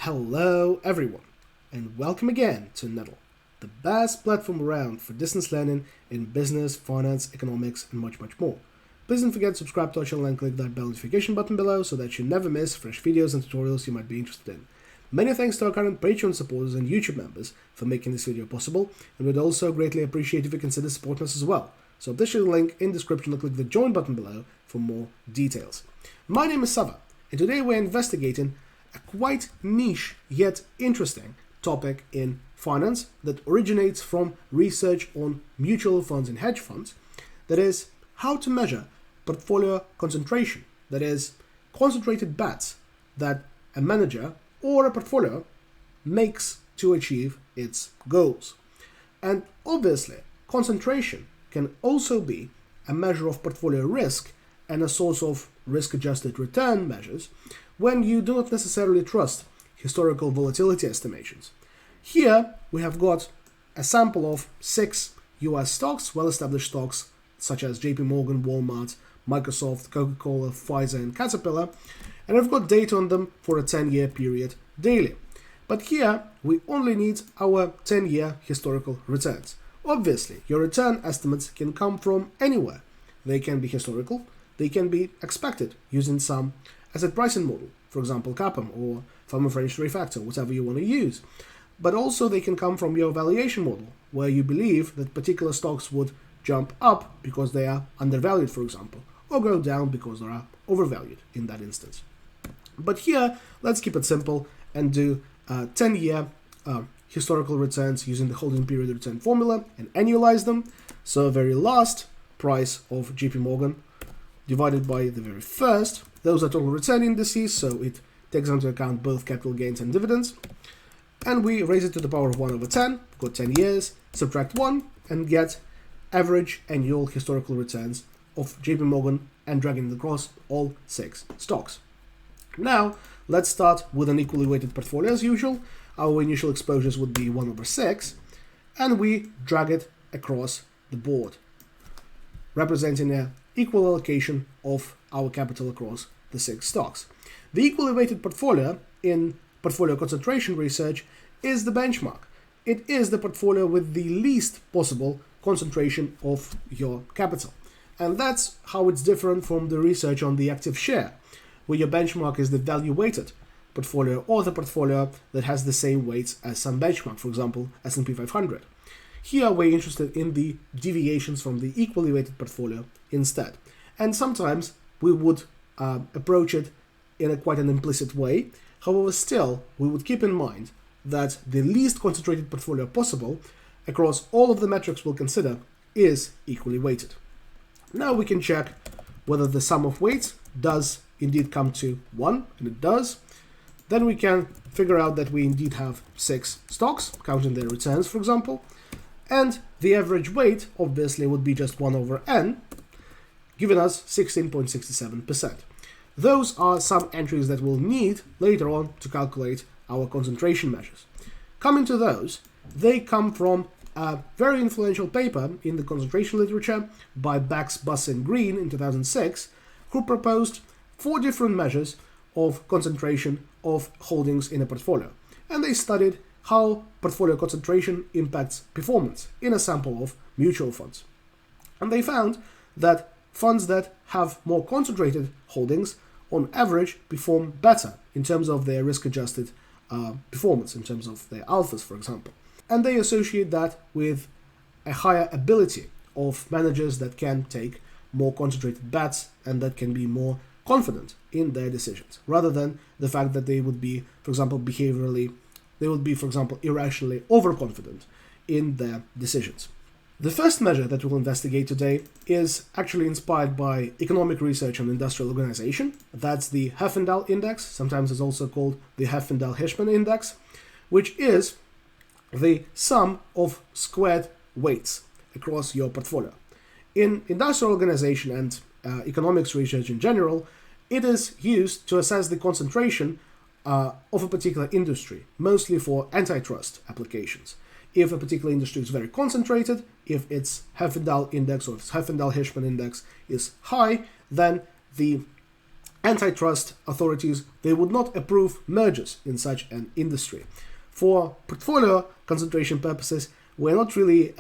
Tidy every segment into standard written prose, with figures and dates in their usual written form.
Hello everyone, and welcome again to Nettle, the best platform around for distance learning in business, finance, economics, and much more. Please don't forget to subscribe to our channel and click that bell notification button below so that you never miss fresh videos and tutorials you might be interested in. Many thanks to our current Patreon supporters and YouTube members for making this video possible, and we'd also greatly appreciate if you consider supporting us as well. So this is the link in the description or click the join button below for more details. My name is Sava, and today we're investigating a quite niche yet interesting topic in finance that originates from research on mutual funds and hedge funds, that is, how to measure portfolio concentration, that is, concentrated bets that a manager or a portfolio makes to achieve its goals. And obviously, concentration can also be a measure of portfolio risk and a source of risk-adjusted return measures when you do not necessarily trust historical volatility estimations. Here we have got a sample of 6 US stocks, well-established stocks such as JP Morgan, Walmart, Microsoft, Coca-Cola, Pfizer, and Caterpillar, and I've got data on them for a 10-year period daily. But here we only need our 10-year historical returns. Obviously, your return estimates can come from anywhere. They can be historical, they can be expected using some asset pricing model, for example CAPM or Firm of Registry Factor, whatever you want to use. But also they can come from your valuation model, where you believe that particular stocks would jump up because they are undervalued, for example, or go down because they are overvalued in that instance. But here, let's keep it simple and do 10-year historical returns using the holding period return formula and annualize them. So very last price of JP Morgan divided by the very first. Those are total return indices, so it takes into account both capital gains and dividends. And we raise it to the power of 1 over 10, got 10 years, subtract 1, and get average annual historical returns of JP Morgan and dragging it across all 6 stocks. Now, let's start with an equally weighted portfolio as usual. Our initial exposures would be 1 over 6, and we drag it across the board, representing an equal allocation of our capital across the 6 stocks. The equally weighted portfolio in portfolio concentration research is the benchmark. It is the portfolio with the least possible concentration of your capital. And that's how it's different from the research on the active share, where your benchmark is the value-weighted portfolio or the portfolio that has the same weights as some benchmark, for example, S&P 500. Here we're interested in the deviations from the equally weighted portfolio instead. And sometimes we would approach it in a quite an implicit way. However, still, we would keep in mind that the least concentrated portfolio possible across all of the metrics we'll consider is equally weighted. Now we can check whether the sum of weights does indeed come to 1, and it does. Then we can figure out that we indeed have 6 stocks, counting their returns, for example, and the average weight obviously would be just 1 over n, giving us 16.67%. Those are some entries that we'll need later on to calculate our concentration measures. Coming to those, they come from a very influential paper in the concentration literature by Bax, Buss, and Green in 2006, who proposed 4 different measures of concentration of holdings in a portfolio. And they studied how portfolio concentration impacts performance in a sample of mutual funds. And they found that funds that have more concentrated holdings on average perform better in terms of their risk-adjusted performance, in terms of their alphas, for example. And they associate that with a higher ability of managers that can take more concentrated bets and that can be more confident in their decisions, rather than the fact that they would be, for example, irrationally overconfident in their decisions. The first measure that we'll investigate today is actually inspired by economic research on industrial organization. That's the Herfindahl index, sometimes it's also called the Herfindahl-Hirschman index, which is the sum of squared weights across your portfolio. In industrial organization and economics research in general, it is used to assess the concentration of a particular industry, mostly for antitrust applications. If a particular industry is very concentrated, if its Herfindahl index or its Herfindahl-Hirschman index is high, then the antitrust authorities, they would not approve mergers in such an industry. For portfolio concentration purposes, we don't really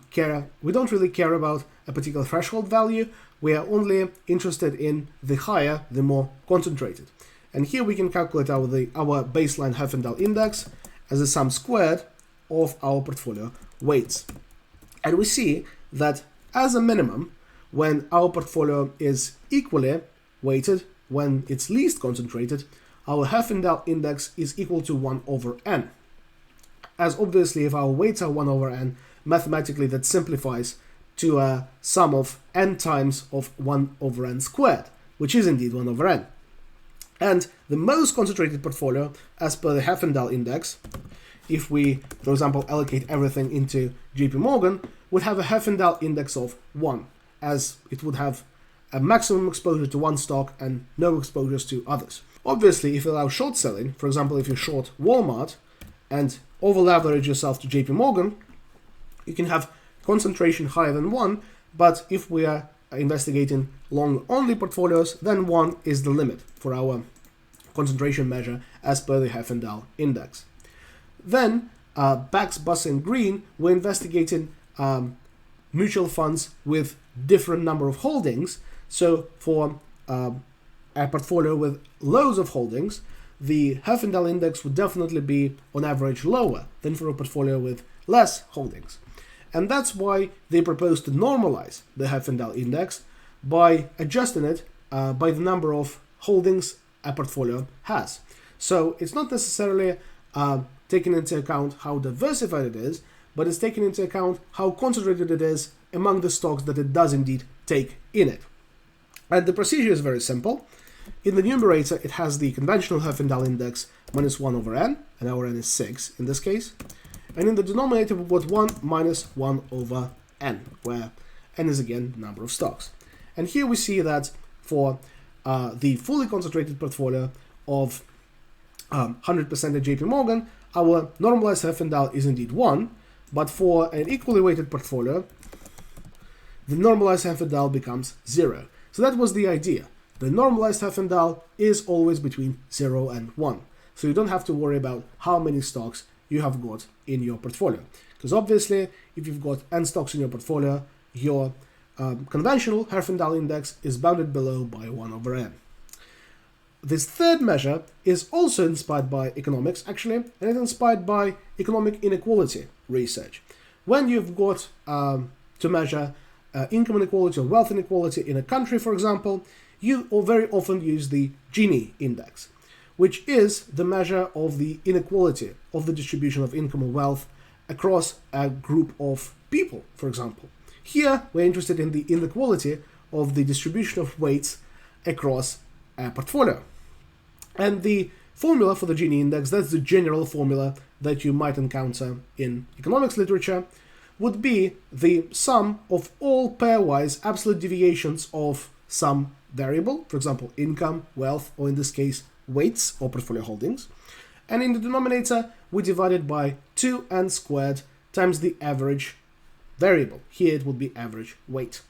care about a particular threshold value. We are only interested in the higher, the more concentrated. And here we can calculate our baseline Herfindahl index as a sum squared of our portfolio weights. And we see that as a minimum, when our portfolio is equally weighted, when it's least concentrated, our Herfindahl index is equal to 1 over n. As obviously, if our weights are 1 over n, mathematically that simplifies to a sum of n times of 1 over n squared, which is indeed 1 over n. And the most concentrated portfolio, as per the Herfindahl index, if we, for example, allocate everything into JP Morgan, would have a Herfindahl index of 1, as it would have a maximum exposure to one stock and no exposures to others. Obviously, if you allow short selling, for example, if you short Walmart and over-leverage yourself to JP Morgan, you can have concentration higher than 1, but if we are investigating long-only portfolios, then 1 is the limit for our concentration measure as per the Herfindahl index. Then, Bax, Bus, and Green, we're investigating mutual funds with different number of holdings. So for a portfolio with loads of holdings, the Herfindahl index would definitely be on average lower than for a portfolio with less holdings. And that's why they propose to normalize the Herfindahl index by adjusting it by the number of holdings a portfolio has. So it's not necessarily taking into account how diversified it is, but it's taking into account how concentrated it is among the stocks that it does indeed take in it. And the procedure is very simple. In the numerator, it has the conventional Herfindahl index minus 1 over n, and our n is 6 in this case. And in the denominator, we've got 1 minus 1 over n, where n is again the number of stocks. And here we see that for the fully concentrated portfolio of 100% at JP Morgan, our normalized Herfindahl is indeed 1, but for an equally weighted portfolio, the normalized Herfindahl becomes 0. So that was the idea. The normalized Herfindahl is always between 0 and 1. So you don't have to worry about how many stocks you have got in your portfolio. Because obviously, if you've got n stocks in your portfolio, your conventional Herfindahl index is bounded below by 1 over n. This third measure is also inspired by economics, actually, and it's inspired by economic inequality research. When you've got to measure income inequality or wealth inequality in a country, for example, you very often use the Gini index, which is the measure of the inequality of the distribution of income or wealth across a group of people, for example. Here, we're interested in the inequality of the distribution of weights across a portfolio. And the formula for the Gini index, that's the general formula that you might encounter in economics literature, would be the sum of all pairwise absolute deviations of some variable, for example, income, wealth, or in this case, weights or portfolio holdings. And in the denominator, we divide it by 2n squared times the average variable. Here it would be average weight.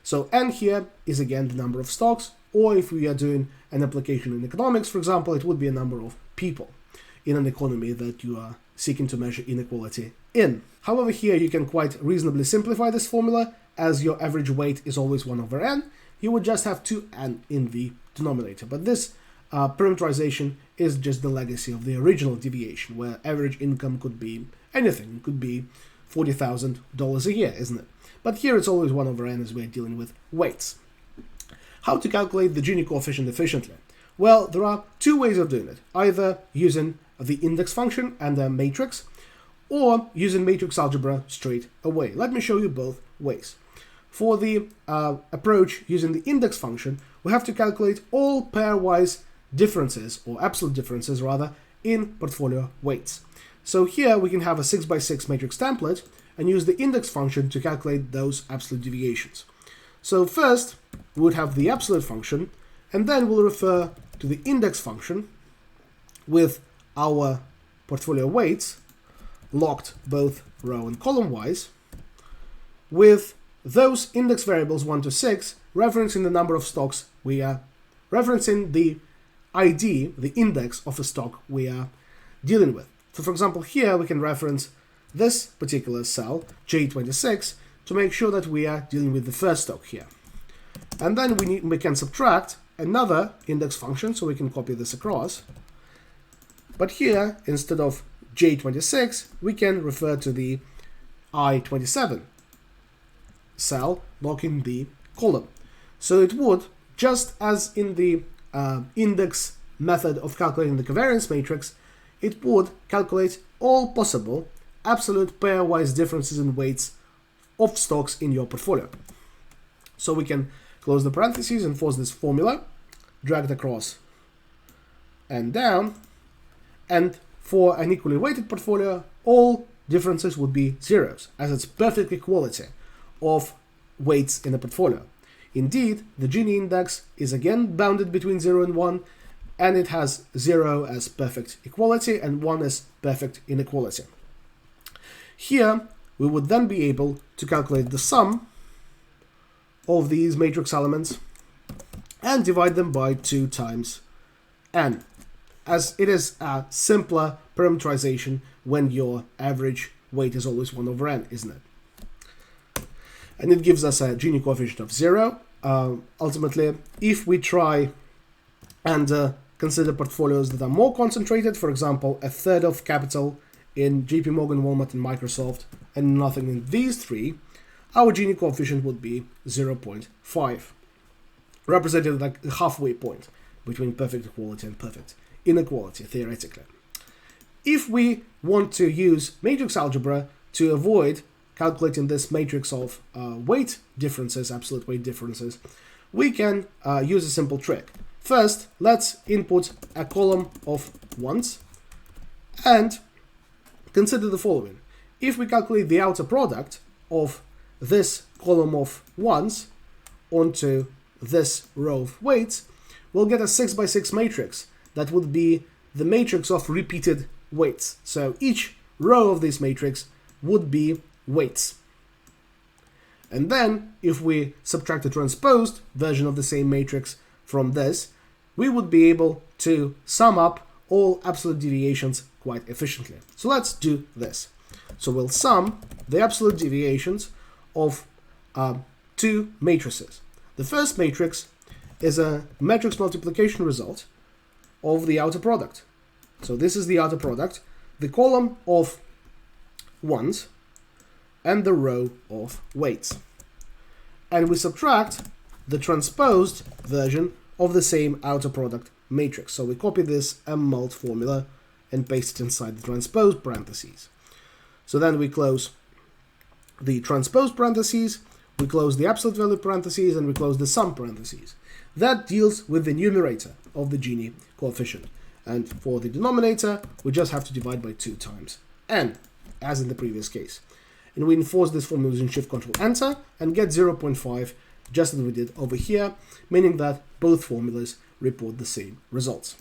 So n here is again the number of stocks, or if we are doing an application in economics, for example, it would be a number of people in an economy that you are seeking to measure inequality in. However, here you can quite reasonably simplify this formula, as your average weight is always 1 over n. You would just have 2n in the denominator. But this parameterization is just the legacy of the original deviation, where average income could be anything. It could be $40,000 a year, isn't it? But here it's always 1 over n as we're dealing with weights. How to calculate the Gini coefficient efficiently? Well, there are two ways of doing it. Either using the index function and a matrix, or using matrix algebra straight away. Let me show you both ways. For the approach using the index function, we have to calculate all pairwise differences, or absolute differences rather, in portfolio weights. So here we can have a 6x6 matrix template and use the index function to calculate those absolute deviations. So first, we would have the absolute function, and then we'll refer to the index function with our portfolio weights locked both row and column wise, with those index variables 1 to 6 referencing the number of stocks we are referencing the ID, the index of a stock we are dealing with. So for example, here we can reference this particular cell, J26, to make sure that we are dealing with the first stock here. And then we can subtract another index function, so we can copy this across. But here, instead of J26, we can refer to the I27 cell blocking the column. So it would, just as in the index method of calculating the covariance matrix, it would calculate all possible absolute pairwise differences in weights of stocks in your portfolio. So we can close the parentheses and force this formula, drag it across and down, and for an equally weighted portfolio, all differences would be zeros, as it's perfect equality of weights in a portfolio. Indeed, the Gini index is again bounded between 0 and 1, and it has 0 as perfect equality and 1 as perfect inequality. Here, we would then be able to calculate the sum of these matrix elements and divide them by 2 times n, as it is a simpler parameterization when your average weight is always 1 over n, isn't it? And it gives us a Gini coefficient of 0. Ultimately, if we try and consider portfolios that are more concentrated, for example, a third of capital in JP Morgan, Walmart, and Microsoft, and nothing in these three, our Gini coefficient would be 0.5, representing like the halfway point between perfect equality and perfect inequality, theoretically. If we want to use matrix algebra to avoid calculating this matrix of weight differences, absolute weight differences, we can use a simple trick. First, let's input a column of ones and consider the following. If we calculate the outer product of this column of ones onto this row of weights, we'll get a 6 by 6 matrix that would be the matrix of repeated weights. So each row of this matrix would be weights. And then, if we subtract the transposed version of the same matrix from this, we would be able to sum up all absolute deviations quite efficiently. So let's do this. So we'll sum the absolute deviations of 2 matrices. The first matrix is a matrix multiplication result of the outer product. So this is the outer product, the column of ones and the row of weights. And we subtract the transposed version of the same outer product matrix. So we copy this mult formula and paste it inside the transposed parentheses. So then we close the transposed parentheses, we close the absolute value parentheses, and we close the sum parentheses. That deals with the numerator of the Gini coefficient. And for the denominator, we just have to divide by 2 times n, as in the previous case. And we enforce this formula using Shift-Control-Enter and get 0.5, just as we did over here, meaning that both formulas report the same results.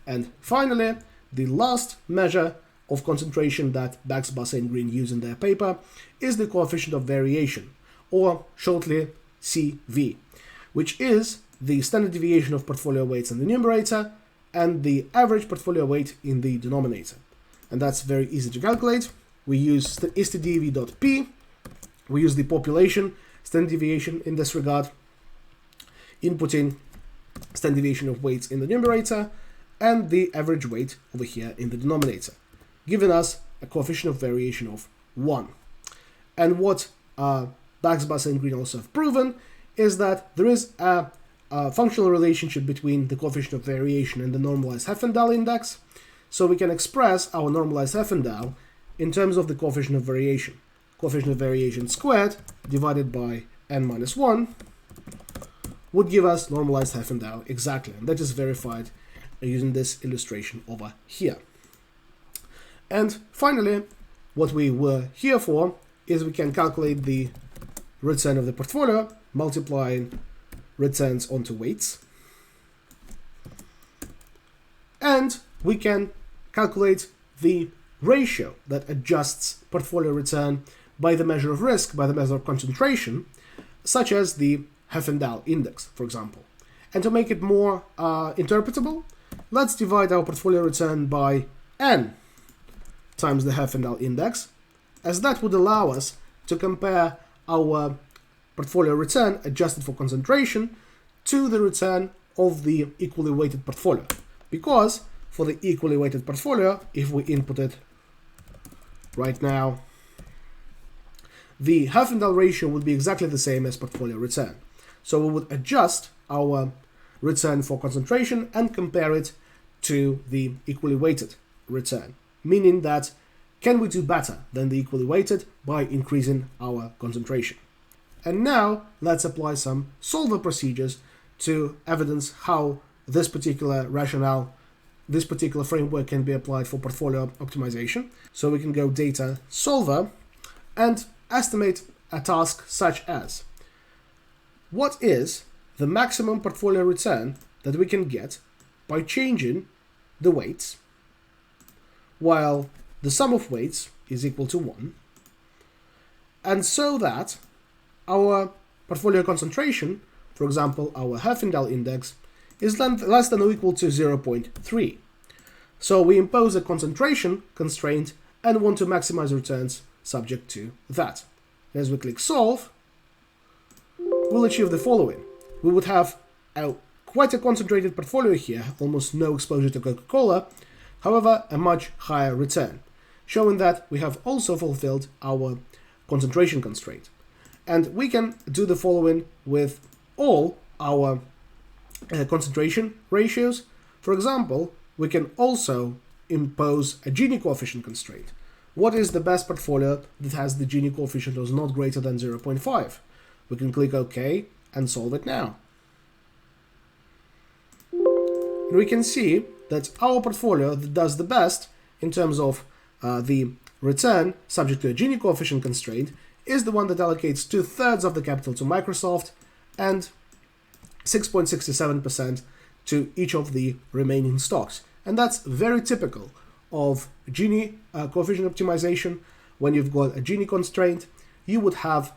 And finally, the last measure of concentration that Baxter and Green use in their paper is the coefficient of variation, or shortly CV, which is the standard deviation of portfolio weights in the numerator and the average portfolio weight in the denominator. And that's very easy to calculate. We use stdv.p, we use the population standard deviation in this regard, inputting standard deviation of weights in the numerator and the average weight over here in the denominator, giving us a coefficient of variation of 1. And what Baxter and Green also have proven is that there is a functional relationship between the coefficient of variation and the normalized Herfindahl index, so we can express our normalized Herfindahl in terms of the coefficient of variation. Coefficient of variation squared divided by n minus 1 would give us normalized Herfindahl exactly, and that is verified using this illustration over here. And finally, what we were here for is we can calculate the return of the portfolio, multiplying returns onto weights. And we can calculate the ratio that adjusts portfolio return by the measure of risk, by the measure of concentration, such as the Herfindahl index, for example. And to make it more interpretable, let's divide our portfolio return by n times the Herfindahl index, as that would allow us to compare our portfolio return adjusted for concentration to the return of the equally weighted portfolio. Because for the equally weighted portfolio, if we input it right now, the Herfindahl ratio would be exactly the same as portfolio return. So we would adjust our return for concentration and compare it to the equally weighted return, meaning that can we do better than the equally weighted by increasing our concentration? And now let's apply some solver procedures to evidence how this particular rationale, this particular framework can be applied for portfolio optimization. So we can go data solver and estimate a task such as, what is the maximum portfolio return that we can get by changing the weights while the sum of weights is equal to 1, and so that our portfolio concentration, for example our Herfindahl index, is less than or equal to 0.3. So we impose a concentration constraint and want to maximize returns subject to that. As we click solve, we'll achieve the following. We would have quite a concentrated portfolio here, almost no exposure to Coca-Cola, however a much higher return, showing that we have also fulfilled our concentration constraint. And we can do the following with all our concentration ratios. For example, we can also impose a Gini coefficient constraint. What is the best portfolio that has the Gini coefficient was not greater than 0.5? We can click OK and solve it now. And we can see that our portfolio that does the best in terms of the return subject to a Gini coefficient constraint is the one that allocates 2/3 of the capital to Microsoft and 6.67% to each of the remaining stocks. And that's very typical of Gini coefficient optimization. When you've got a Gini constraint, you would have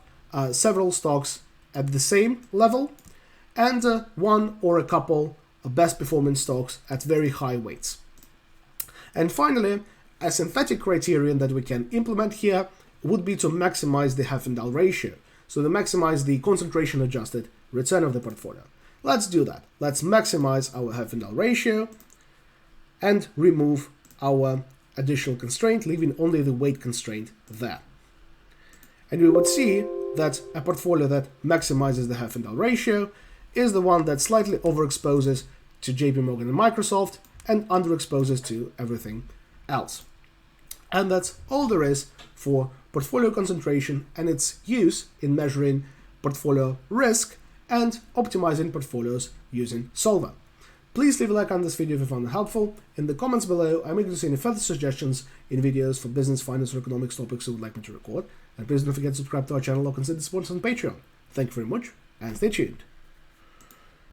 several stocks at the same level and one or a couple of best performing stocks at very high weights. And finally, a synthetic criterion that we can implement here would be to maximize the Herfindahl ratio, so to maximize the concentration adjusted return of the portfolio. Let's do that. Let's maximize our Herfindahl ratio and remove our additional constraint, leaving only the weight constraint there. And we would see that a portfolio that maximizes the Herfindahl ratio is the one that slightly overexposes to JP Morgan and Microsoft and underexposes to everything else. And that's all there is for portfolio concentration and its use in measuring portfolio risk and optimizing portfolios using Solver. Please leave a like on this video if you found it helpful. In the comments below, I'm eager to see any further suggestions in videos for business, finance, or economics topics you would like me to record. And please don't forget to subscribe to our channel or consider supporting us on Patreon. Thank you very much, and stay tuned.